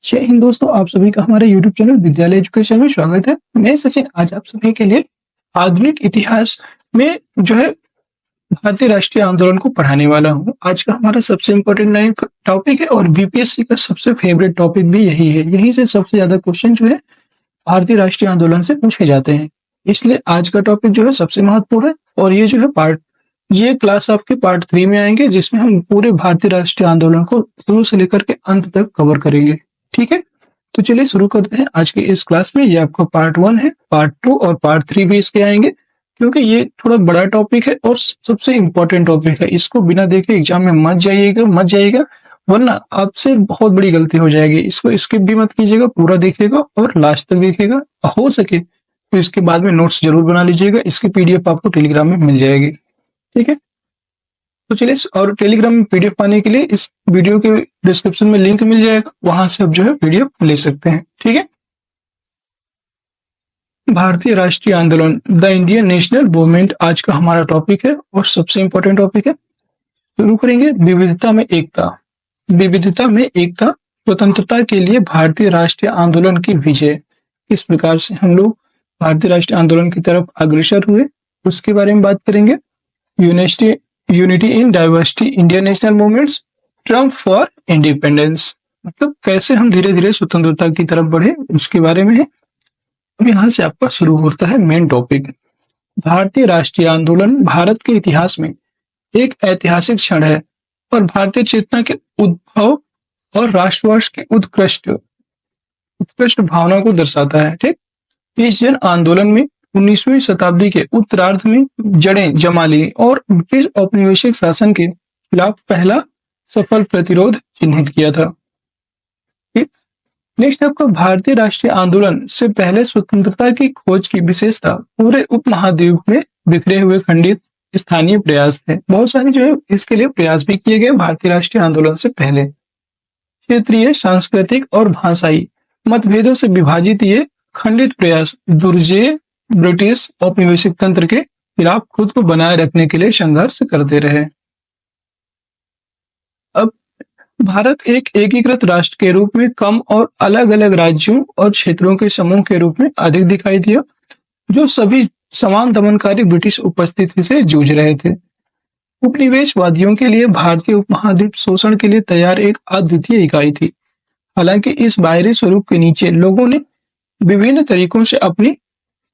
जय हिंद दोस्तों, आप सभी का हमारे YouTube चैनल विद्यालय एजुकेशन में स्वागत है। मैं सचिन आज आप सभी के लिए आधुनिक इतिहास में भारतीय राष्ट्रीय आंदोलन को पढ़ाने वाला हूँ। आज का हमारा सबसे इम्पोर्टेंट नया टॉपिक है और बीपीएससी का सबसे फेवरेट टॉपिक भी यही है। यहीं से सबसे ज्यादा क्वेश्चन भारतीय राष्ट्रीय आंदोलन से पूछे जाते हैं। इसलिए आज का टॉपिक सबसे महत्वपूर्ण है और ये क्लास आपके पार्ट 3 में आएंगे, जिसमें हम पूरे भारतीय राष्ट्रीय आंदोलन को शुरू से लेकर के अंत तक कवर करेंगे। ठीक है, तो चलिए शुरू करते हैं आज की इस क्लास में। ये आपका पार्ट 1 है, पार्ट 2 और पार्ट 3 भी इसके आएंगे, क्योंकि ये थोड़ा बड़ा टॉपिक है और सबसे इम्पोर्टेंट टॉपिक है। इसको बिना देखे एग्जाम में मत जाइएगा, वरना आपसे बहुत बड़ी गलती हो जाएगी। इसको स्किप भी मत कीजिएगा, पूरा देखिएगा और लास्ट तक देखिएगा। हो सके तो इसके बाद में नोट्स जरूर बना लीजिएगा। इसकी पीडीएफ आपको टेलीग्राम में मिल जाएगी। ठीक है, तो चलिए, और टेलीग्राम में पीडीएफ पाने के लिए इस वीडियो के डिस्क्रिप्शन में लिंक मिल जाएगा, वहां से आप पीडीएफ ले सकते हैं। ठीक है, भारतीय राष्ट्रीय आंदोलन, द इंडियन नेशनल मूवमेंट आज का हमारा टॉपिक है और सबसे इंपॉर्टेंट टॉपिक है। शुरू करेंगे विविधता में एकता। विविधता में एकता, स्वतंत्रता के लिए भारतीय राष्ट्रीय आंदोलन की विजय। किस प्रकार से हम लोग भारतीय राष्ट्रीय आंदोलन की तरफ अग्रसर हुए, उसके बारे में बात करेंगे। Unity in diversity, Indian national movements, Trump for independence, मतलब कैसे हम धीरे धीरे स्वतंत्रता की तरफ बढ़े, उसके बारे में है। अब यहाँ से आपका शुरू होता है मेन टॉपिक। भारतीय राष्ट्रीय आंदोलन भारत के इतिहास में एक ऐतिहासिक क्षण है और भारतीय चेतना के उद्भव और राष्ट्रवाद की उत्कृष्ट भावना को दर्शाता है। ठीक, इस जन आंदोलन में 19वीं शताब्दी के उत्तरार्ध में जड़ें जमा ली और ब्रिटिश औपनिवेशिक शासन के खिलाफ पहला सफल प्रतिरोध चिन्हित किया था। नेक्स्ट आपका भारतीय राष्ट्रीय आंदोलन से पहले स्वतंत्रता की खोज की विशेषता पूरे उपमहाद्वीप में बिखरे हुए खंडित स्थानीय प्रयास थे। बहुत सारे इसके लिए प्रयास भी किए गए भारतीय राष्ट्रीय आंदोलन से पहले। क्षेत्रीय, सांस्कृतिक और भाषाई मतभेदों से विभाजित ये खंडित प्रयास दुर्जय ब्रिटिश औपनिवेशिक तंत्र के खिलाफ खुद को बनाए रखने के लिए संघर्ष करते रहे। अब भारत एक एकीकृत राष्ट्र के रूप में कम और अलग अलग राज्यों और क्षेत्रों के समूह के रूप में अधिक दिखाई दिया, जो सभी समान दमनकारी ब्रिटिश उपस्थिति से जूझ रहे थे। उपनिवेशवादियों के लिए भारतीय उपमहाद्वीप शोषण के लिए तैयार एक अद्वितीय इकाई थी। हालांकि इस बाहरी स्वरूप के नीचे लोगों ने विभिन्न तरीकों से अपनी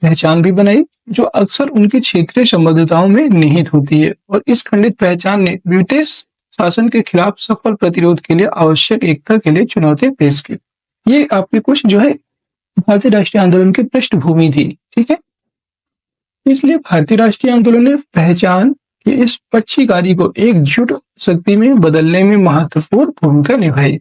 पहचान भी बनाई, जो अक्सर उनकी क्षेत्रीय संबद्धताओं में निहित होती है, और इस खंडित पहचान ने ब्रिटिश शासन के खिलाफ सफल प्रतिरोध के लिए आवश्यक एकता के लिए चुनौती पेश की। ये आपके कुछ भारतीय राष्ट्रीय आंदोलन की पृष्ठभूमि थी। ठीक है, इसलिए भारतीय राष्ट्रीय आंदोलन ने पहचान की इस पक्षीकारी को एकजुट शक्ति में बदलने में महत्वपूर्ण भूमिका निभाई।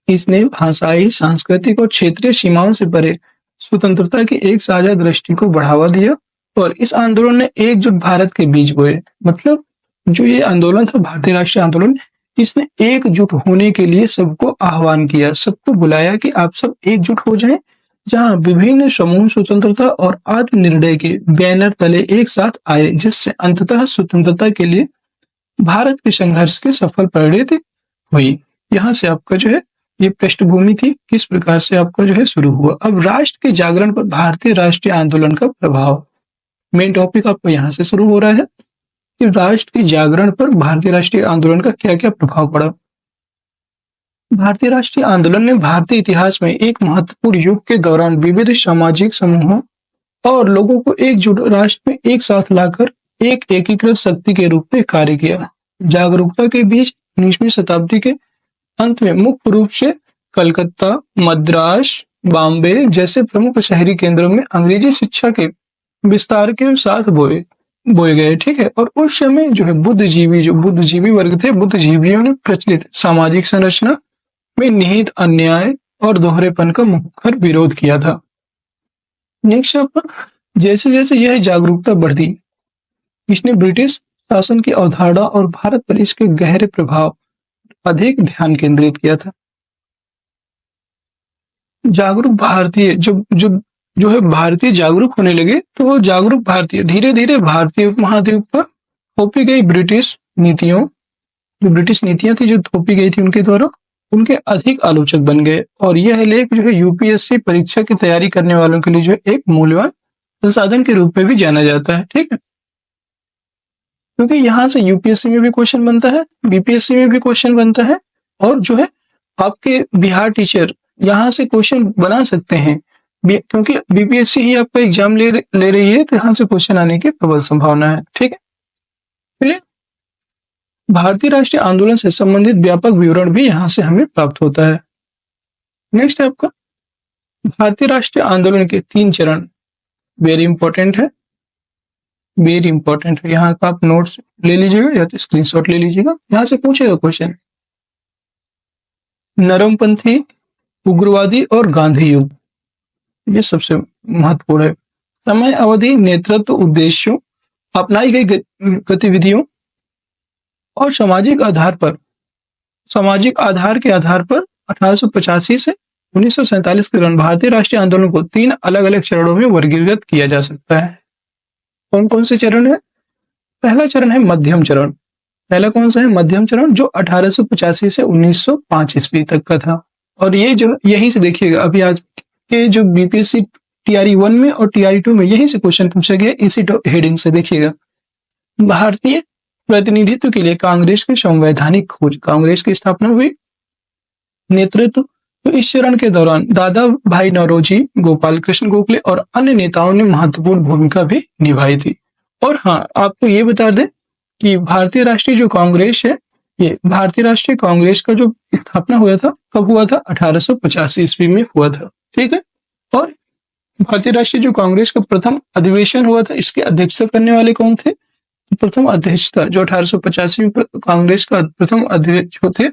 इसने भाषाई, सांस्कृतिक और क्षेत्रीय सीमाओं से परे स्वतंत्रता की एक साझा दृष्टि को बढ़ावा दिया और इस आंदोलन ने एकजुट भारत के बीज बोए। मतलब जो ये आंदोलन था भारतीय राष्ट्रीय आंदोलन, इसने एकजुट होने के लिए सबको आह्वान किया, सबको बुलाया कि आप सब एकजुट हो जाएं, जहां विभिन्न समूह स्वतंत्रता और आत्मनिर्णय के बैनर तले एक साथ आए, जिससे अंततः स्वतंत्रता के लिए भारत के संघर्ष की सफल परिणति हुई। यहाँ से आपका ये पृष्ठभूमि थी, किस प्रकार से आपका शुरू हुआ। अब राष्ट्र के जागरण पर भारतीय राष्ट्रीय आंदोलन का प्रभाव, मेन टॉपिक आपको यहाँ से शुरू हो रहा है कि राष्ट्र के जागरण पर भारतीय राष्ट्रीय आंदोलन का क्या क्या प्रभाव पड़ा। भारतीय राष्ट्रीय आंदोलन ने भारतीय इतिहास में एक महत्वपूर्ण युग के दौरान विविध सामाजिक समूहों और लोगों को एकजुट राष्ट्र में एक साथ लाकर एक एकीकृत शक्ति के रूप में कार्य किया। जागरूकता के बीच 19वीं शताब्दी के अंत में मुख्य रूप से कलकत्ता, मद्रास, बॉम्बे जैसे प्रमुख शहरी केंद्रों में अंग्रेजी शिक्षा के विस्तार के साथ बोए गए। ठीक है, और उस समय बुद्धिजीवी वर्ग थे, बुद्धिजीवियों ने प्रचलित सामाजिक संरचना में निहित अन्याय और दोहरेपन का मुखर विरोध किया था। नेक्स्ट, जैसे जैसे यह जागरूकता बढ़ती, इसने ब्रिटिश शासन की अवधारणा और भारत पर इसके गहरे प्रभाव अधिक ध्यान केंद्रित किया था। जागरूक भारतीय भारतीय जागरूक होने लगे, तो वो जागरूक भारतीय धीरे धीरे भारतीय उपमहाद्वीप पर थोपी गई ब्रिटिश नीतियां थी, जो थोपी गई थी उनके द्वारा, उनके अधिक आलोचक बन गए और यह लेख जो है यूपीएससी परीक्षा की तैयारी करने वालों के लिए जो है एक मूल्यवान संसाधन के रूप में भी जाना जाता है। ठीक है, क्योंकि यहाँ से यूपीएससी में भी क्वेश्चन बनता है, बीपीएससी में भी क्वेश्चन बनता है और जो है आपके बिहार टीचर यहाँ से क्वेश्चन बना सकते हैं क्योंकि बीपीएससी ही आपका एग्जाम ले रही है, तो यहाँ से क्वेश्चन आने की प्रबल संभावना है। ठीक है, फिर भारतीय राष्ट्रीय आंदोलन से संबंधित व्यापक विवरण भी यहाँ से हमें प्राप्त होता है। नेक्स्ट है आपका भारतीय राष्ट्रीय आंदोलन के 3 चरण, वेरी इंपॉर्टेंट है, वेरी इंपॉर्टेंट है। यहाँ का आप नोट्स ले लीजिएगा या तो स्क्रीनशॉट ले लीजिएगा, यहाँ से पूछेगा क्वेश्चन। नरमपंथी, उग्रवादी और गांधी युग, ये सबसे महत्वपूर्ण है। समय अवधि, नेतृत्व, उद्देश्यों, अपनाई गई गतिविधियों और सामाजिक आधार के आधार पर 1885 से 1947 के दौरान भारतीय राष्ट्रीय आंदोलन को 3 अलग अलग चरणों में वर्गीकृत किया जा सकता है। कौन कौन से चरण है? पहला चरण है मध्यम चरण। पहला कौन सा है? मध्यम चरण, जो 1885 से 1905 ईस्वी तक का था। और ये जो यहीं से देखिएगा, अभी आज के जो बीपीएससी टीआरई 1 में और टीआरई 2 में यहीं से क्वेश्चन पूछा गया, इसी हेडिंग से देखिएगा। भारतीय प्रतिनिधित्व के लिए कांग्रेस की संवैधानिक खोज, कांग्रेस की स्थापना हुई। नेतृत्व, तो इस चरण के दौरान दादा भाई नौरोजी, गोपाल कृष्ण गोखले और अन्य नेताओं ने महत्वपूर्ण भूमिका भी निभाई थी। और हाँ, आपको ये बता दें कि भारतीय राष्ट्रीय जो कांग्रेस है, ये भारतीय राष्ट्रीय कांग्रेस का जो स्थापना हुआ था, कब हुआ था? 1885 ईस्वी में हुआ था। ठीक है, और भारतीय राष्ट्रीय जो कांग्रेस का प्रथम अधिवेशन हुआ था, इसकी अध्यक्षता करने वाले कौन थे? प्रथम अध्यक्षता जो 1885 में कांग्रेस का प्रथम अध्यक्ष थे,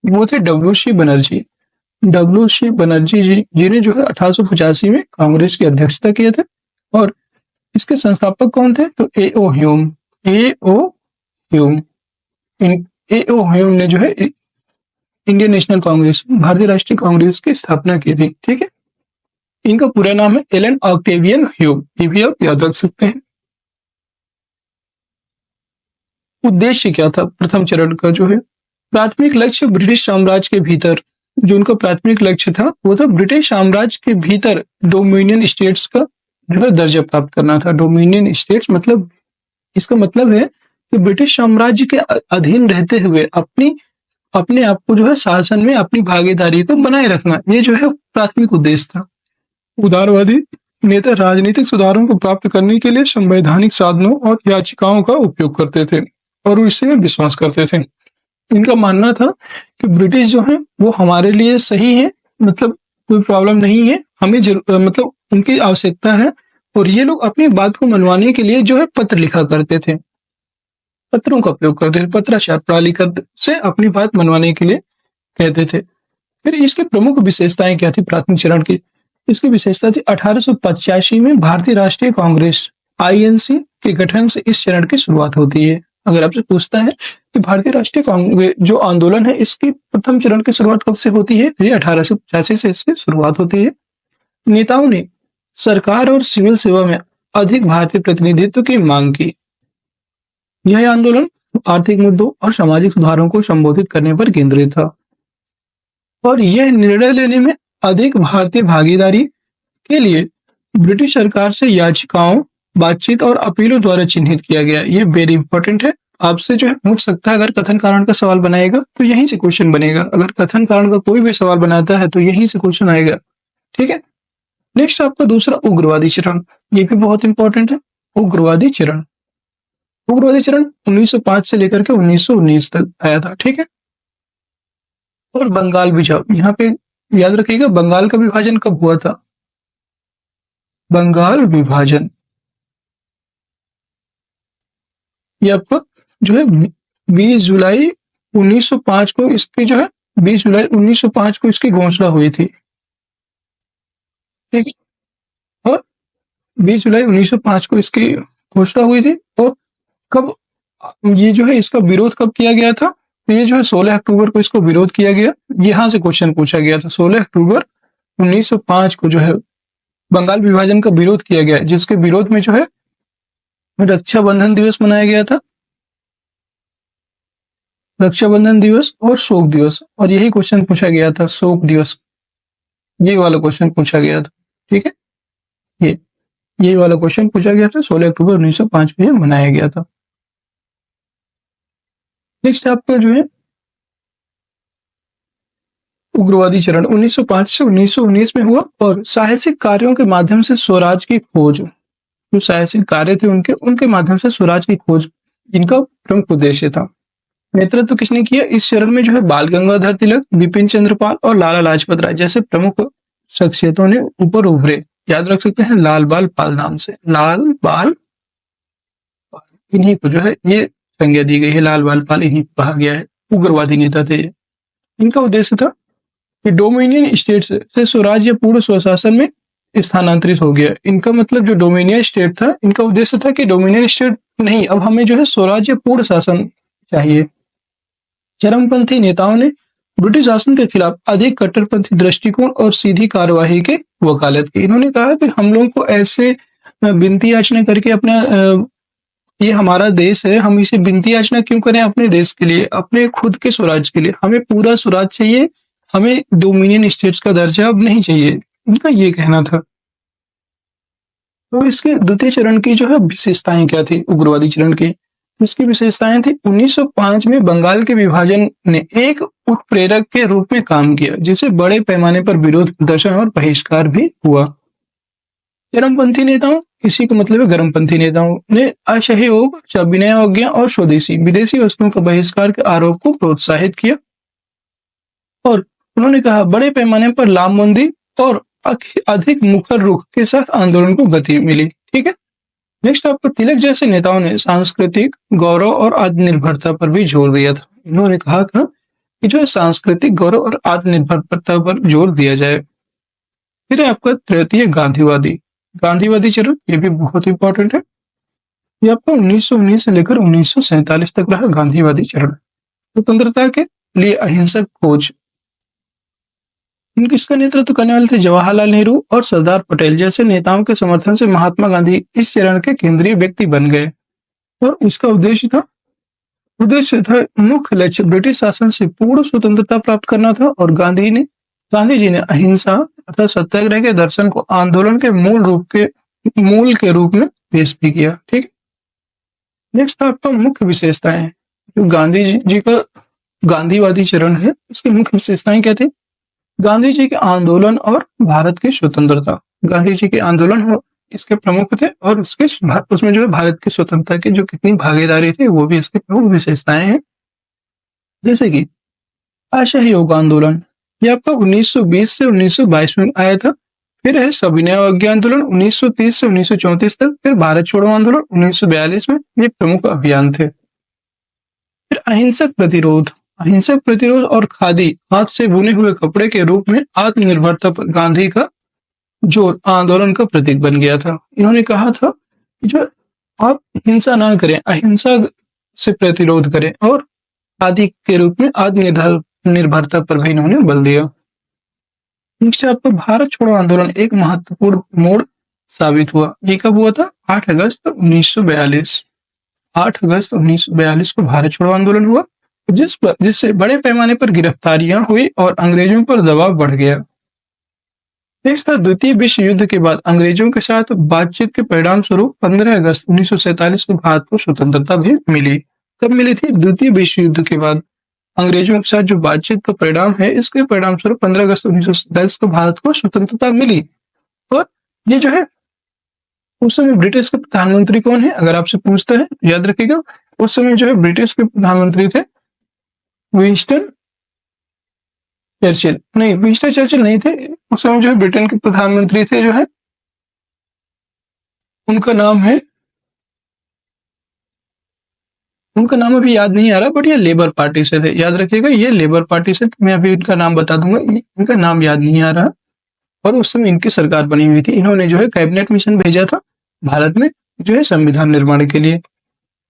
वो थे डब्ल्यू.सी. बनर्जी। डब्ल्यू.सी. बनर्जी जी जिन्हें जो है 1885 में कांग्रेस की अध्यक्षता किए थे। और इसके संस्थापक कौन थे? तो A.O.. Hume. A.O.. Hume A.O.. Hume ने जो है इंडियन नेशनल कांग्रेस, भारतीय राष्ट्रीय कांग्रेस की स्थापना की थी। ठीक है, इनका पूरा नाम है एलन ऑक्टेवियन ह्यूम, ये भी आप याद रख सकते हैं। उद्देश्य क्या था प्रथम चरण का? जो है प्राथमिक लक्ष्य ब्रिटिश साम्राज्य के भीतर, जो उनका प्राथमिक लक्ष्य था वो था ब्रिटिश साम्राज्य के भीतर डोमिनियन स्टेट्स का जो है दर्जा प्राप्त करना था। डोमिनियन स्टेट्स मतलब, इसका मतलब है कि ब्रिटिश साम्राज्य के अधीन रहते हुए अपने आप को जो है शासन में अपनी भागीदारी को बनाए रखना, ये जो है प्राथमिक उद्देश्य था। उदारवादी नेता राजनीतिक सुधारों को प्राप्त करने के लिए संवैधानिक साधनों और याचिकाओं का उपयोग करते थे और इससे विश्वास करते थे। इनका मानना था कि ब्रिटिश जो है वो हमारे लिए सही है, मतलब कोई प्रॉब्लम नहीं है, हमें मतलब उनकी आवश्यकता है। और ये लोग अपनी बात को मनवाने के लिए जो है पत्र लिखा करते थे, पत्रों का उपयोग करते थे, पत्राचार प्रणाली से अपनी बात मनवाने के लिए कहते थे। फिर इसकी प्रमुख विशेषताएं क्या थी प्राथमिक चरण की? इसकी विशेषता थी 1885 में भारतीय राष्ट्रीय कांग्रेस आईएनसी के गठन से इस चरण की शुरुआत होती है। अगर आपसे पूछता है कि भारतीय राष्ट्रीय कांग्रेस जो आंदोलन है, इसकी प्रथम चरण की शुरुआत कब से होती है? ये 1885 से इसकी शुरुआत होती है। नेताओं ने सरकार और सिविल सेवा में अधिक भारतीय प्रतिनिधित्व की मांग की। यह आंदोलन आर्थिक मुद्दों और सामाजिक सुधारों को संबोधित करने पर केंद्रित था और यह निर्णय लेने में अधिक भारतीय भागीदारी के लिए ब्रिटिश सरकार से याचिकाओं, बातचीत और अपीलों द्वारा चिन्हित किया गया। ये वेरी इंपॉर्टेंट है, आपसे जो है पूछ सकता है। अगर कथन कारण का सवाल बनाएगा तो यहीं से क्वेश्चन बनेगा। अगर कथन कारण का कोई भी सवाल बनाता है तो यहीं से क्वेश्चन आएगा। ठीक है, नेक्स्ट आपका दूसरा उग्रवादी चरण, ये भी बहुत इंपॉर्टेंट है। उग्रवादी चरण 1905 से लेकर के 1919 तक आया था। ठीक है, और बंगाल विभाजन, यहाँ पे याद रखिएगा बंगाल का विभाजन कब हुआ था? बंगाल विभाजन ये आपका जो है 20 जुलाई 1905 को इसकी जो है 20 जुलाई 1905 को इसकी घोषणा हुई थी। ठीक, और 20 जुलाई 1905 को इसकी घोषणा हुई थी। और कब ये जो है इसका विरोध कब किया गया था? तो ये जो है 16 अक्टूबर को इसको विरोध किया गया। यहाँ से क्वेश्चन पूछा गया था, 16 अक्टूबर 1905 को जो है बंगाल विभाजन का विरोध किया गया, जिसके विरोध में जो है रक्षाबंधन दिवस मनाया गया था। रक्षाबंधन दिवस और शोक दिवस, और यही क्वेश्चन पूछा गया था, शोक दिवस, ये वाला क्वेश्चन पूछा गया था। ठीक है, ये यही वाला क्वेश्चन पूछा गया था, 16 अक्टूबर 1905 में मनाया गया था। नेक्स्ट आपका जो है उग्रवादी चरण 1905 से 1919 में हुआ, और साहसिक कार्यों के माध्यम से स्वराज की खोज, जो साहसिक कार्य थे उनके उनके माध्यम से स्वराज की खोज इनका प्रमुख उद्देश्य था। नेतृत्व किसने किया इस चरण में? जो है बाल गंगाधर तिलक, बिपिन चंद्र पाल और लाला लाजपत राय जैसे प्रमुख शख्सियतों ने ऊपर उभरे। याद रख सकते हैं लाल बाल पाल नाम से, लाल बाल पाल, इन्हीं को जो है ये संज्ञा दी गई है, लाल बाल पाल इन्हीं को कहा गया है। उग्रवादी नेता थे ये। इनका उद्देश्य था कि डोमिनियन स्टेट से स्वराज या पूर्ण स्वशासन में स्थानांतरित हो गया। इनका मतलब जो डोमिनियन स्टेट था, इनका उद्देश्य था कि डोमिनियन स्टेट नहीं, अब हमें जो है स्वराज या पूर्ण शासन चाहिए। चरमपंथी नेताओं ने ब्रिटिश शासन के खिलाफ अधिक कट्टरपंथी दृष्टिकोण और सीधी कार्यवाही की वकालत की। इन्होंने कहा कि हम लोगों को ऐसे विनती याचना करके अपना ये हमारा देश है, हम इसे विनती याचना क्यों करें अपने देश के लिए, अपने खुद के स्वराज के लिए? हमें पूरा स्वराज चाहिए, हमें डोमिनियन स्टेट्स का दर्जा अब नहीं चाहिए, उनका ये कहना था। तो इसके द्वितीय चरण की जो है विशेषताएं क्या थी उग्रवादी चरण की? उसकी विशेषताएं थी 1905 में बंगाल के विभाजन ने एक उत्प्रेरक के रूप में काम किया, जिसे बड़े पैमाने पर विरोध प्रदर्शन और बहिष्कार भी हुआ। चरमपंथी नेताओं, इसी का मतलब है गर्मपंथी नेताओं ने असहयोग, सविनय अवज्ञा और स्वदेशी विदेशी वस्तुओं का बहिष्कार के आरोप को प्रोत्साहित किया, और उन्होंने कहा बड़े पैमाने पर लामबंदी और अधिक मुखर रुख के साथ आंदोलन को गति मिली। ठीक है, नेक्स्ट आपको तिलक जैसे नेताओं ने सांस्कृतिक गौरव और आत्मनिर्भरता पर भी जोर दिया था। इन्होंने कहा था कि जो है सांस्कृतिक गौरव और आत्मनिर्भरता पर जोर दिया जाए। फिर आपका तृतीय गांधीवादी गांधीवादी चरण, ये भी बहुत इंपॉर्टेंट है। ये आपका 1919 से लेकर 1947 तक रहा गांधीवादी चरण। स्वतंत्रता के लिए अहिंसक खोज, किसका नेतृत्व करने वाले थे? जवाहरलाल नेहरू और सरदार पटेल जैसे नेताओं के समर्थन से महात्मा गांधी इस चरण के केंद्रीय व्यक्ति बन गए, और उसका उद्देश्य था मुख्य लक्ष्य ब्रिटिश शासन से पूर्ण स्वतंत्रता प्राप्त करना था। और गांधी जी ने अहिंसा अर्थात सत्याग्रह के दर्शन को आंदोलन के मूल के रूप में पेश भी किया। ठीक, नेक्स्ट आपका मुख्य विशेषताएं, जो गांधी जी का गांधीवादी चरण है उसकी मुख्य विशेषताएं क्या थी? गांधी जी के आंदोलन और भारत की स्वतंत्रता। गांधी जी के आंदोलन इसके प्रमुख थे, और उसमें जो है भारत की स्वतंत्रता की जो कितनी भागीदारी थी वो भी इसकी प्रमुख विशेषताएं हैं। जैसे कि असहयोग आंदोलन, ये आपका 1920 से 1922 में आया था। फिर है सविनय अवज्ञा आंदोलन 1930 से 1934 तक। फिर भारत छोड़ो आंदोलन 1942 में, ये प्रमुख अभियान थे। फिर अहिंसक प्रतिरोध और खादी, हाथ से बुने हुए कपड़े के रूप में आत्मनिर्भरता पर गांधी का जोर आंदोलन का प्रतीक बन गया था। इन्होंने कहा था कि जो आप हिंसा ना करें, अहिंसा से प्रतिरोध करें, और खादी के रूप में आत्मनिर्भरता पर भी इन्होंने बल दिया। आपको भारत छोड़ो आंदोलन एक महत्वपूर्ण मोड़ साबित हुआ। ये कब हुआ था? 8 अगस्त 1942। 8 अगस्त 1942 को भारत छोड़ो आंदोलन हुआ, जिससे बड़े पैमाने पर गिरफ्तारियां हुई और अंग्रेजों पर दबाव बढ़ गया। नेक्स्ट था द्वितीय विश्व युद्ध के बाद अंग्रेजों के साथ बातचीत के परिणाम स्वरूप 15 अगस्त 1947 को भारत को स्वतंत्रता भी मिली। कब मिली थी? द्वितीय विश्व युद्ध के बाद अंग्रेजों के साथ जो बातचीत का परिणाम है, इसके परिणाम स्वरूप 15 अगस्त 1947 को भारत को स्वतंत्रता मिली। और ये जो है उस समय ब्रिटिश के प्रधानमंत्री कौन है अगर आपसे पूछता है, याद रखिएगा उस समय जो है ब्रिटिश के प्रधानमंत्री थे विंस्टन चर्चिल। नहीं, विंस्टन चर्चिल नहीं थे, उस समय जो है ब्रिटेन के प्रधानमंत्री थे, जो है उनका नाम अभी याद नहीं आ रहा, बट ये लेबर पार्टी से थे। याद रखिएगा ये लेबर पार्टी से, मैं अभी इनका नाम बता दूंगा, इनका नाम याद नहीं आ रहा। और उस समय इनकी सरकार बनी हुई थी। इन्होंने जो है कैबिनेट मिशन भेजा था भारत में जो है संविधान निर्माण के लिए।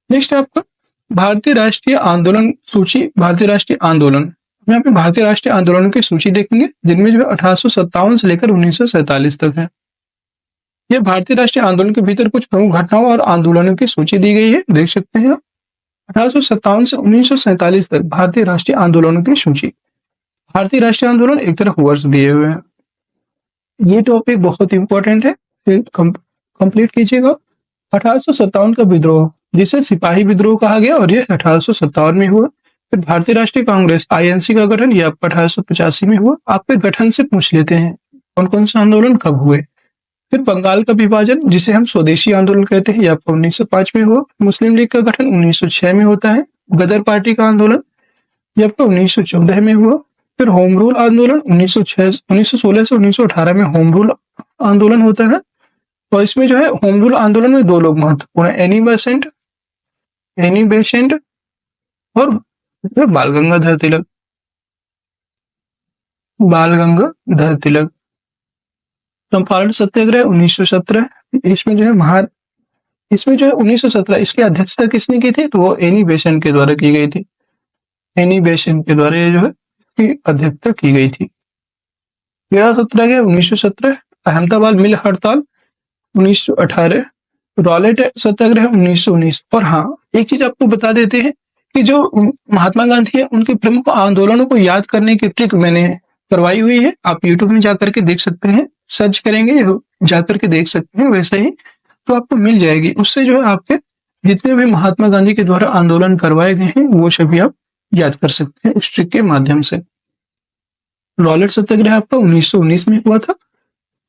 नेक्स्ट आपका भारतीय राष्ट्रीय आंदोलन सूची। भारतीय राष्ट्रीय आंदोलन, यहाँ पे भारतीय राष्ट्रीय आंदोलन की सूची देखेंगे, जिनमें जो है 1857 से लेकर 1947 तक है। यह भारतीय राष्ट्रीय आंदोलन के भीतर कुछ प्रमुख घटनाओं और आंदोलनों की सूची दी गई है, देख सकते हैं आप। 1857 से 1947 तक भारतीय राष्ट्रीय आंदोलनों की सूची। भारतीय राष्ट्रीय आंदोलन एक तरफ वर्ष दिए हुए हैं। ये टॉपिक बहुत इंपॉर्टेंट है, कंप्लीट कीजिएगा। 1857 का विद्रोह, जिसे सिपाही विद्रोह कहा गया, और ये 1857 में हुआ। फिर भारतीय राष्ट्रीय कांग्रेस आईएनसी का गठन, ये आपका 1885 में हुआ। आपके गठन से पूछ लेते हैं कौन कौन से आंदोलन कब हुए। फिर बंगाल का विभाजन, जिसे हम स्वदेशी आंदोलन कहते हैं, ये आपका 1905 में हुआ। मुस्लिम लीग का गठन 1906 में होता है। गदर पार्टी का आंदोलन ये आपका 1914 में हुआ। फिर होम रूल आंदोलन 1916 से 1918 में होम रूल आंदोलन होता है। और इसमें जो है होम रूल आंदोलन में दो लोग महत्वपूर्ण है, एनी बेसेंट और बाल गंगाधर तिलक। चंपारण सत्याग्रह 1917, इसमें जो है 1917 इसकी अध्यक्षता किसने की थी, तो वो एनी बेसेंट के द्वारा की गई थी। एनी बेसेंट के द्वारा ये जो है की अध्यक्षता की गई थी। 13 सत्याग्रह 1917, अहमदाबाद मिल हड़ताल 1918, रॉलेट सत्याग्रह 1919। और हाँ, एक चीज आपको बता देते हैं कि जो महात्मा गांधी है उनके प्रमुख आंदोलनों को याद करने की ट्रिक मैंने करवाई हुई है। आप यूट्यूब में जाकर के देख सकते हैं, सर्च करेंगे जाकर के देख सकते हैं, वैसे ही तो आपको मिल जाएगी। उससे जो है आपके जितने भी महात्मा गांधी के द्वारा आंदोलन करवाए गए हैं वो सभी आप याद कर सकते हैं उस ट्रिक के माध्यम से। रॉलेट सत्याग्रह आपका 1919 में हुआ था।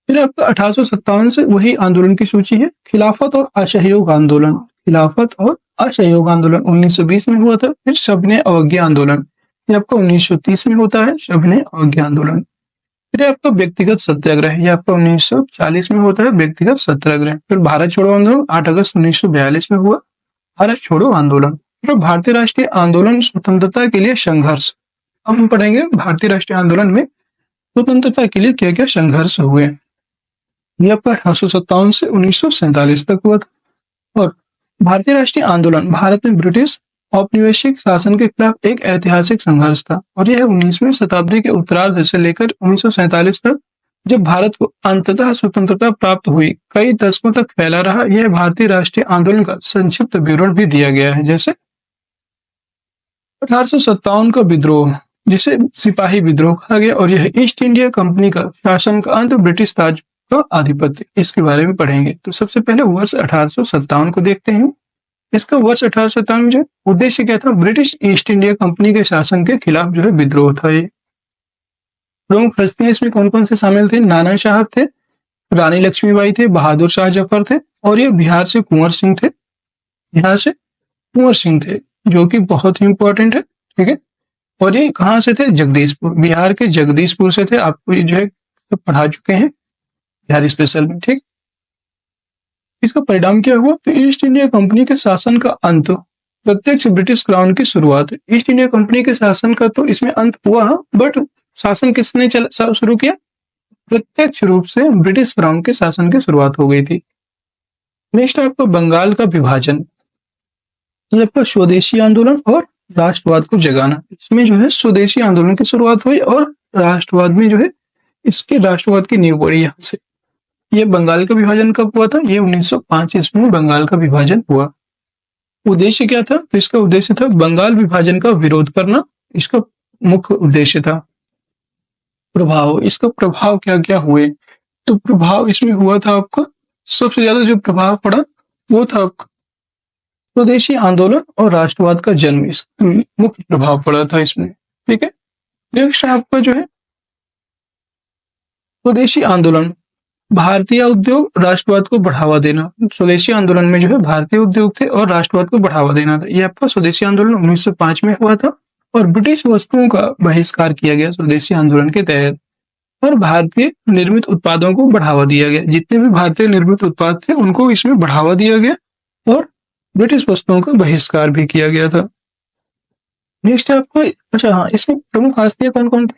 फिर आपका 1857 से वही आंदोलन की सूची है। खिलाफत और असहयोग आंदोलन 1920 में हुआ था। फिर सविनय अवज्ञा आंदोलन ये आपका 1930 में होता है, सविनय अवज्ञा आंदोलन। फिर आपका व्यक्तिगत सत्याग्रह ये आपका 1940 में होता है, व्यक्तिगत सत्याग्रह। फिर भारत छोड़ो आंदोलन 8 अगस्त 1942 में हुआ, भारत छोड़ो आंदोलन। फिर भारतीय राष्ट्रीय आंदोलन स्वतंत्रता के लिए संघर्ष। अब हम पढ़ेंगे भारतीय राष्ट्रीय आंदोलन में स्वतंत्रता के लिए क्या क्या संघर्ष हुए। यह आपका 1857 से 1947 तक हुआ था। और भारतीय राष्ट्रीय आंदोलन भारत में ब्रिटिश औपनिवेशिक शासन के खिलाफ एक ऐतिहासिक संघर्ष था, और यह 19वीं शताब्दी के उत्तरार्ध से लेकर 1947 तक, जब भारत को अंततः स्वतंत्रता प्राप्त हुई, कई दशकों तक फैला रहा। यह भारतीय राष्ट्रीय आंदोलन का संक्षिप्त विवरण भी दिया गया है। जैसे 1857 का विद्रोह, जिसे सिपाही विद्रोह कहा गया, और यह ईस्ट इंडिया कंपनी का शासन का अंत, ब्रिटिश राज का आधिपत्य, इसके बारे में पढ़ेंगे। तो सबसे पहले वर्ष 1857 को देखते हैं। इसका वर्ष 1857 में जो उद्देश्य क्या था, ब्रिटिश ईस्ट इंडिया कंपनी के शासन के खिलाफ जो है विद्रोह था। ये प्रमुख हस्तियां इसमें कौन कौन से शामिल थे, नाना साहब थे, रानी लक्ष्मीबाई थे, बहादुर शाह जफर थे, और ये बिहार से कुंवर सिंह थे, जो कि बहुत ही इंपॉर्टेंट है। ठीक है, और ये कहाँ से थे, जगदीशपुर, बिहार के जगदीशपुर से थे। आपको ये जो है पढ़ा चुके हैं बिहार स्पेशल में। ठीक, इसका परिणाम क्या हुआ, तो ईस्ट इंडिया कंपनी के शासन का अंत, प्रत्यक्ष ब्रिटिश क्राउन की शुरुआत। ईस्ट इंडिया कंपनी के शासन का तो इसमें अंत हुआ, बट शासन किसने शुरू किया, प्रत्यक्ष रूप से ब्रिटिश क्राउन के शासन की शुरुआत हो गई थी। नेक्स्ट आपको बंगाल का विभाजन, ये आपका स्वदेशी आंदोलन और राष्ट्रवाद को जगाना। इसमें जो है स्वदेशी आंदोलन की शुरुआत हुई, और राष्ट्रवाद में जो है इसके राष्ट्रवाद की नींव पड़ी यहाँ से। ये बंगाल का विभाजन कब हुआ था, ये 1905 ईस्वी में बंगाल का विभाजन हुआ। उद्देश्य क्या था, तो इसका उद्देश्य था बंगाल विभाजन का विरोध करना, इसका मुख्य उद्देश्य था। प्रभाव, इसका प्रभाव क्या क्या हुए, तो प्रभाव इसमें हुआ था आपका, सबसे ज्यादा जो प्रभाव पड़ा वो था आपका स्वदेशी आंदोलन और राष्ट्रवाद का जन्म, इस मुख्य प्रभाव पड़ा था इसमें। ठीक है, नेक्स्ट आपका जो है स्वदेशी आंदोलन, भारतीय उद्योग राष्ट्रवाद को बढ़ावा देना। स्वदेशी आंदोलन में जो है भारतीय उद्योग थे और राष्ट्रवाद को बढ़ावा देना था। यह आपका स्वदेशी आंदोलन 1905 में हुआ था, और ब्रिटिश वस्तुओं का बहिष्कार किया गया स्वदेशी आंदोलन के तहत, और भारतीय निर्मित उत्पादों को बढ़ावा दिया गया। जितने भी भारतीय निर्मित उत्पाद थे उनको इसमें बढ़ावा दिया गया, और ब्रिटिश वस्तुओं का बहिष्कार भी किया गया था। नेक्स्ट आपको, अच्छा हाँ, इसमें प्रमुख हस्तियां कौन कौन थी,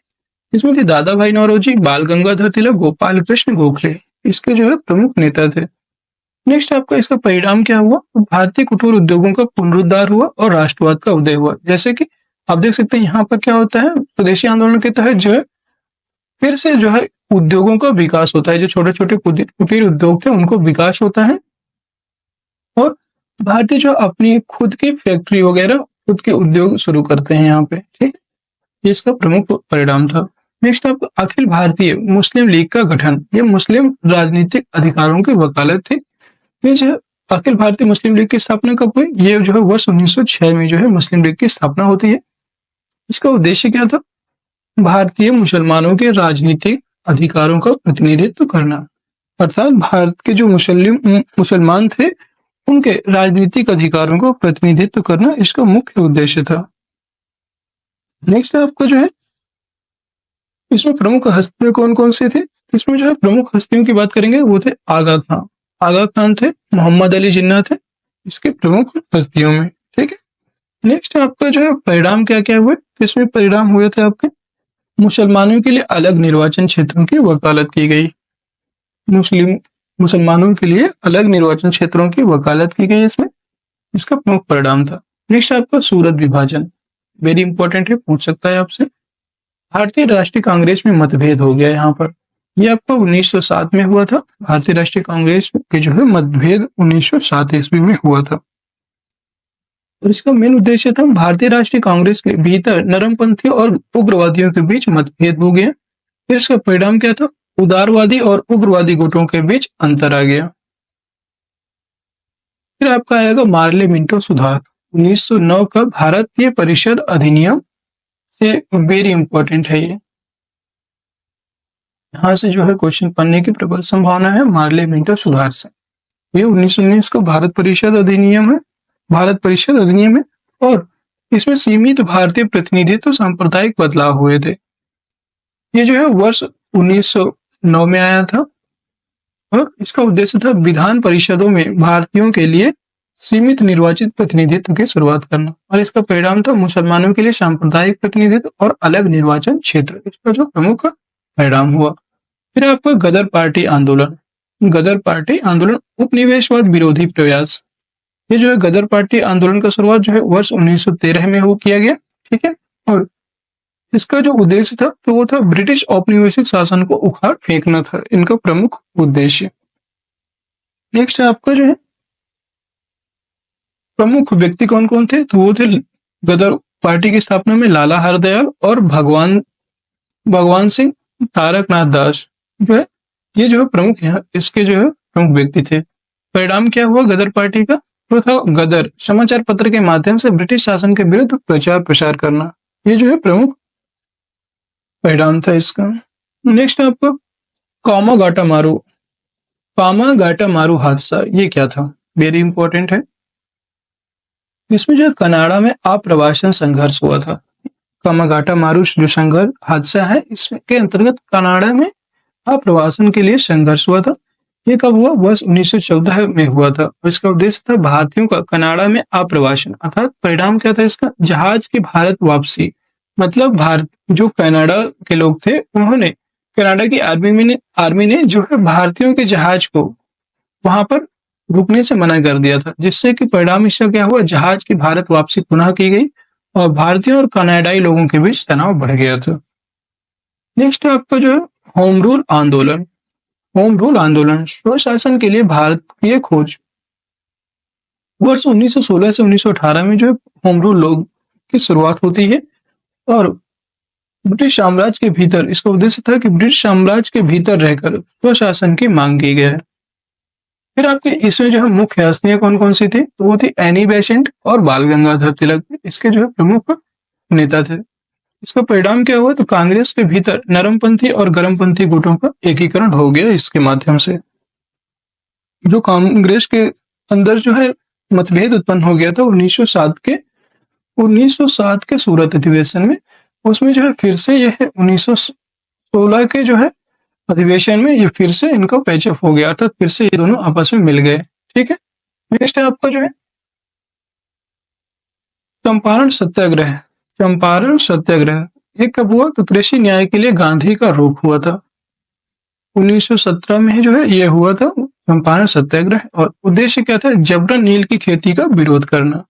इसमें थे दादा भाई नौरोजी, बाल गंगाधर तिलक, गोपाल कृष्ण गोखले, इसके जो है प्रमुख नेता थे। नेक्स्ट आपका इसका परिणाम क्या हुआ, भारतीय कुटीर उद्योगों का पुनरुद्धार हुआ और राष्ट्रवाद का उदय हुआ। जैसे कि आप देख सकते हैं यहाँ पर क्या होता है, स्वदेशी आंदोलन के तहत जो है फिर से जो है उद्योगों का विकास होता है। जो छोटे छोटे कुटीर उद्योग थे उनको विकास होता है, और भारतीय जो अपनी खुद की फैक्ट्री वगैरह, खुद के उद्योग शुरू करते हैं यहाँ पे, ठीक। ये इसका प्रमुख परिणाम था। नेक्स्ट आपको अखिल भारतीय मुस्लिम लीग का गठन, ये मुस्लिम राजनीतिक अधिकारों की वकालत थी। ये जो अखिल भारतीय मुस्लिम लीग की स्थापना कब हुई? ये जो है वर्ष 1906 में जो है मुस्लिम लीग की स्थापना होती है। इसका उद्देश्य क्या था? भारतीय मुसलमानों के राजनीतिक अधिकारों का प्रतिनिधित्व करना, अर्थात भारत के जो मुस्लिम मुसलमान थे उनके राजनीतिक अधिकारों का प्रतिनिधित्व करना इसका मुख्य उद्देश्य था। नेक्स्ट आपका जो है इसमें प्रमुख हस्तियां कौन कौन सी थी? इसमें जो है प्रमुख हस्तियों की बात करेंगे वो थे आगा खान। आगा खान थे, मोहम्मद अली जिन्ना थे इसके प्रमुख हस्तियों में, ठीक है। नेक्स्ट आपका जो है परिणाम क्या क्या हुए? इसमें परिणाम हुए थे आपके मुसलमानों के लिए अलग निर्वाचन क्षेत्रों की वकालत की गई। मुस्लिम मुसलमानों के लिए अलग निर्वाचन क्षेत्रों की वकालत की गई इसमें, इसका प्रमुख परिणाम था। नेक्स्ट आपका सूरत विभाजन, वेरी इंपॉर्टेंट है, पूछ सकता है आपसे। भारतीय राष्ट्रीय कांग्रेस में मतभेद हो गया यहाँ पर। ये आपका 1907 में हुआ था। भारतीय राष्ट्रीय कांग्रेस के जो है मतभेद 1907 ईस्वी में हुआ था। और इसका मेन उद्देश्य था भारतीय राष्ट्रीय कांग्रेस के भीतर नरमपंथी और उग्रवादियों के बीच मतभेद हो गया। फिर इसका परिणाम क्या था? उदारवादी और उग्रवादी गुटों के बीच अंतर आ गया। फिर आपका आएगा मार्ले मिंटो सुधार, 1909 का भारतीय परिषद अधिनियम से वेरी इंपॉर्टेंट है ये। यहाँ से जो है क्वेश्चन पढ़ने की प्रबल संभावना है मार्ले मिंटो सुधार से। ये 1919 का भारत परिषद अधिनियम है, भारत परिषद अधिनियम है, और इसमें सीमित भारतीय प्रतिनिधित्व सांप्रदायिक बदलाव हुए थे। ये जो है वर्ष 1909 में आया था और इसका उद्देश्य था विधान परिषदों में भारतीयों के लिए सीमित निर्वाचित प्रतिनिधित्व की शुरुआत करना, और इसका परिणाम था मुसलमानों के लिए सांप्रदायिक प्रतिनिधित्व और अलग निर्वाचन क्षेत्र, इसका जो प्रमुख परिणाम हुआ। फिर आपका गदर पार्टी आंदोलन, गदर पार्टी आंदोलन उपनिवेशवाद विरोधी प्रयास। ये जो है गदर पार्टी आंदोलन का शुरुआत जो है वर्ष 1913 में हो किया गया, ठीक है। और इसका जो उद्देश्य था तो वो था ब्रिटिश औपनिवेशिक शासन को उखाड़ फेंकना था इनका प्रमुख उद्देश्य। नेक्स्ट आपका जो है प्रमुख व्यक्ति कौन कौन थे? तो वो थे गदर पार्टी की स्थापना में लाला हरदयाल और भगवान सिंह तारकनाथ दास जो है, ये जो है प्रमुख यहाँ इसके जो है प्रमुख व्यक्ति थे। परिणाम क्या हुआ गदर पार्टी का? तो था गदर समाचार पत्र के माध्यम से ब्रिटिश शासन के विरुद्ध प्रचार प्रसार करना, ये जो है प्रमुख परिणाम था इसका। नेक्स्ट आपको कामा गाटा मारू हादसा, ये क्या था? वेरी इंपॉर्टेंट है। इसमें जो है कनाडा में आप्रवासन संघर्ष हुआ था। कामागाटा मारू जो संघर्ष हादसा है इसके अंतर्गत कनाडा में आप्रवासन के लिए संघर्ष हुआ था। ये कब हुआ? वर्ष 1914 में हुआ था। और इसका उद्देश्य था भारतीयों का कनाडा में आप्रवासन, अर्थात परिणाम क्या था इसका? जहाज की भारत वापसी। मतलब भारत जो कनाडा के लोग थे उन्होंने कनाडा की आर्मी ने जो है भारतीयों के जहाज को वहां पर रुकने से मना कर दिया था, जिससे कि परिणाम इसका क्या हुआ? जहाज की भारत वापसी पुनः की गई और भारतीयों और कनाडाई लोगों के बीच तनाव बढ़ गया था। नेक्स्ट आपका जो है होम रूल आंदोलन। होम रूल आंदोलन स्वशासन के लिए भारतीय खोज। वर्ष 1916 से 1918 में जो है होम रूल लोग की शुरुआत होती है और ब्रिटिश साम्राज्य के भीतर इसका उद्देश्य था कि ब्रिटिश साम्राज्य के भीतर रहकर स्वशासन की मांग की गई। फिर आपके इसमें जो है मुख्य हस्तियां कौन कौन सी थी? तो वो थी एनी बेसेंट और बाल गंगाधर तिलक, इसके जो है प्रमुख नेता थे। इसका परिणाम क्या हुआ? तो कांग्रेस के भीतर नरमपंथी और गर्मपंथी गुटों का एकीकरण हो गया। इसके माध्यम से जो कांग्रेस के अंदर जो है मतभेद उत्पन्न हो गया था 1907 के सूरत अधिवेशन में, उसमें जो है फिर से यह 1916 के जो है अधिवेशन में ये फिर से इनका पैचअप हो गया, अर्थात फिर से ये दोनों आपस में मिल गए, ठीक है। नेक्स्ट है आपका जो है चंपारण सत्याग्रह। चंपारण सत्याग्रह ये कब हुआ? तो कृषि न्याय के लिए गांधी का रोक हुआ था। 1917 में जो है ये हुआ था चंपारण सत्याग्रह, और उद्देश्य क्या था? जबरन नील की खेती का विरोध करना।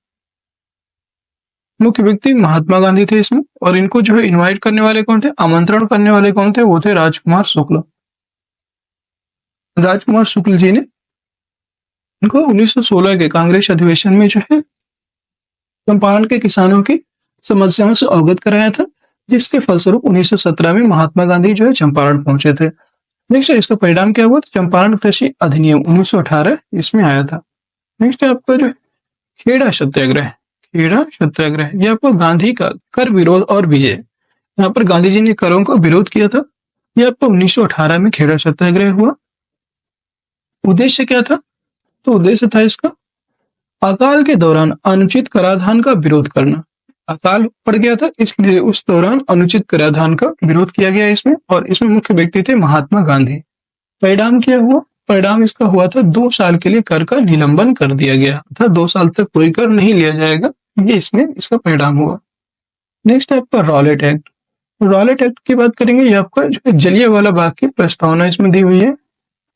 मुख्य व्यक्ति महात्मा गांधी थे इसमें, और इनको जो है इनवाइट करने वाले कौन थे? आमंत्रण करने वाले कौन थे? वो थे राजकुमार शुक्ल। राजकुमार शुक्ल जी ने इनको 1916 के कांग्रेस अधिवेशन में जो है चंपारण के किसानों की समस्याओं से अवगत कराया था, जिसके फलस्वरूप 1917 में महात्मा गांधी जो है चंपारण पहुंचे थे। नेक्स्ट इसका परिणाम क्या हुआ? तो चंपारण कृषि अधिनियम 1918 इसमें आया था। नेक्स्ट है आपका जो खेड़ा सत्याग्रह। खेड़ा सत्याग्रह ये आपको गांधी का कर विरोध और विजय। यहाँ पर गांधी जी ने करों का विरोध किया था। यह आपको 1918 में खेड़ा सत्याग्रह हुआ। उद्देश्य क्या था? तो उद्देश्य था इसका अकाल के दौरान अनुचित कराधान का विरोध करना। अकाल पड़ गया था, इसलिए उस दौरान अनुचित कराधान का विरोध किया गया इसमें, और इसमें मुख्य व्यक्ति थे महात्मा गांधी। परिणाम क्या हुआ? परिणाम इसका हुआ था 2 साल के लिए कर का निलंबन कर दिया गया था। 2 साल तक कोई कर नहीं लिया जाएगा, ये इसमें इसका परिणाम हुआ। नेक्स्ट है आपका रॉलेट एक्ट। रॉलेट एक्ट की बात करेंगे, ये आपका जो जलियांवाला बाग की प्रस्तावना इसमें दी हुई है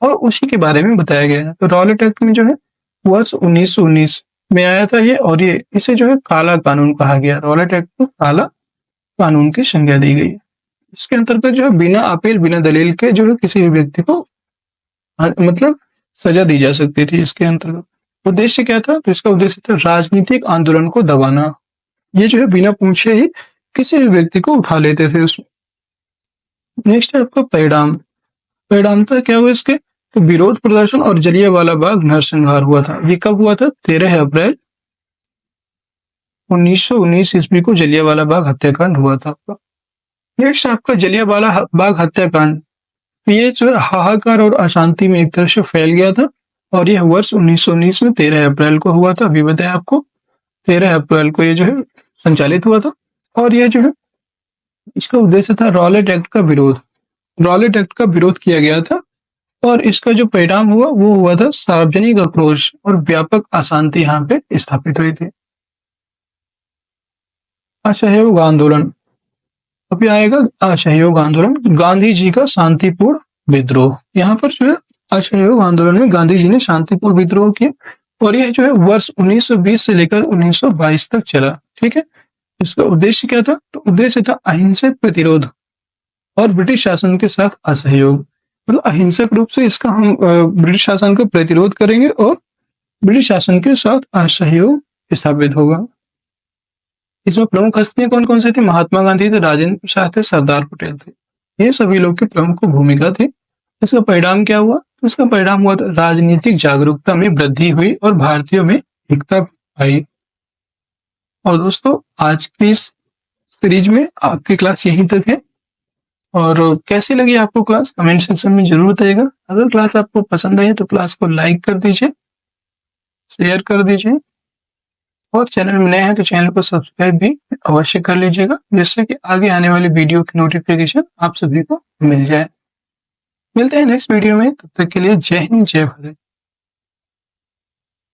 और उसी के बारे में बताया गया है। तो रॉलेट एक्ट में जो है वर्ष 1919 में आया था ये, और ये इसे जो है काला कानून कहा गया। रॉलेट एक्ट को काला कानून की संज्ञा दी गई। इसके अंतर्गत जो है बिना अपील बिना दलील के जो है किसी भी व्यक्ति को मतलब सजा दी जा सकती थी। इसके अंतर्गत उद्देश्य क्या था? तो इसका उद्देश्य था राजनीतिक आंदोलन को दबाना। ये जो है बिना पूछे ही किसी भी व्यक्ति को उठा लेते थे उसमें। नेक्स्ट है आपका परिणाम। परिणाम था क्या हुआ इसके? तो विरोध प्रदर्शन और जलियांवाला बाग नरसंहार हुआ था। ये कब हुआ था? 13 अप्रैल 1919 ईस्वी को जलियांवाला बाग हत्याकांड हुआ था आपका। नेक्स्ट आपका जलियांवाला बाग हत्याकांड, ये जो है हाहाकार और अशांति में एक तरह से फैल गया था, और यह वर्ष 1919 में 13 अप्रैल को हुआ था। अभी बताया आपको 13 अप्रैल को ये जो है संचालित हुआ था, और यह जो है इसका उद्देश्य था रॉलेट एक्ट का विरोध। रॉलेट एक्ट का विरोध किया गया था, और इसका जो परिणाम हुआ वो हुआ था सार्वजनिक आक्रोश और व्यापक अशांति यहाँ पे स्थापित हुई थी। असहयोग आंदोलन। अभी आएगा असहयोग आंदोलन। गांधी जी का शांतिपूर्ण विद्रोह। यहाँ पर जो है असहयोग आंदोलन में गांधी जी ने शांतिपूर्ण विद्रोह किया, और यह जो है वर्ष 1920 से लेकर 1922 तक चला। ठीक है, इसका उद्देश्य क्या था? तो उद्देश्य था अहिंसक प्रतिरोध और ब्रिटिश शासन के साथ असहयोग। मतलब अहिंसक रूप से इसका हम ब्रिटिश शासन का प्रतिरोध करेंगे और ब्रिटिश शासन के साथ असहयोग स्थापित होगा। इसमें प्रमुख हस्तियां कौन कौन सी थी? महात्मा गांधी थे, राजेंद्र प्रसाद थे, सरदार पटेल थे। ये सभी लोग की प्रमुख भूमिका थी। इसका परिणाम क्या हुआ? तो इसका परिणाम हुआ था राजनीतिक जागरूकता में वृद्धि हुई और भारतीयों में एकता आई। और दोस्तों आज की इस सीरीज में आपकी क्लास यहीं तक है, और कैसी लगी आपको क्लास कमेंट सेक्शन में जरूर बताइएगा। अगर क्लास आपको पसंद आई है तो क्लास को लाइक कर दीजिए, शेयर कर दीजिए, और चैनल में नए हैं तो चैनल को सब्सक्राइब भी अवश्य कर लीजिएगा, जिससे कि आगे आने वाली वीडियो की नोटिफिकेशन आप सभी को मिल जाए। मिलते हैं नेक्स्ट वीडियो में, तब तक के लिए जय हिंद जय भारत।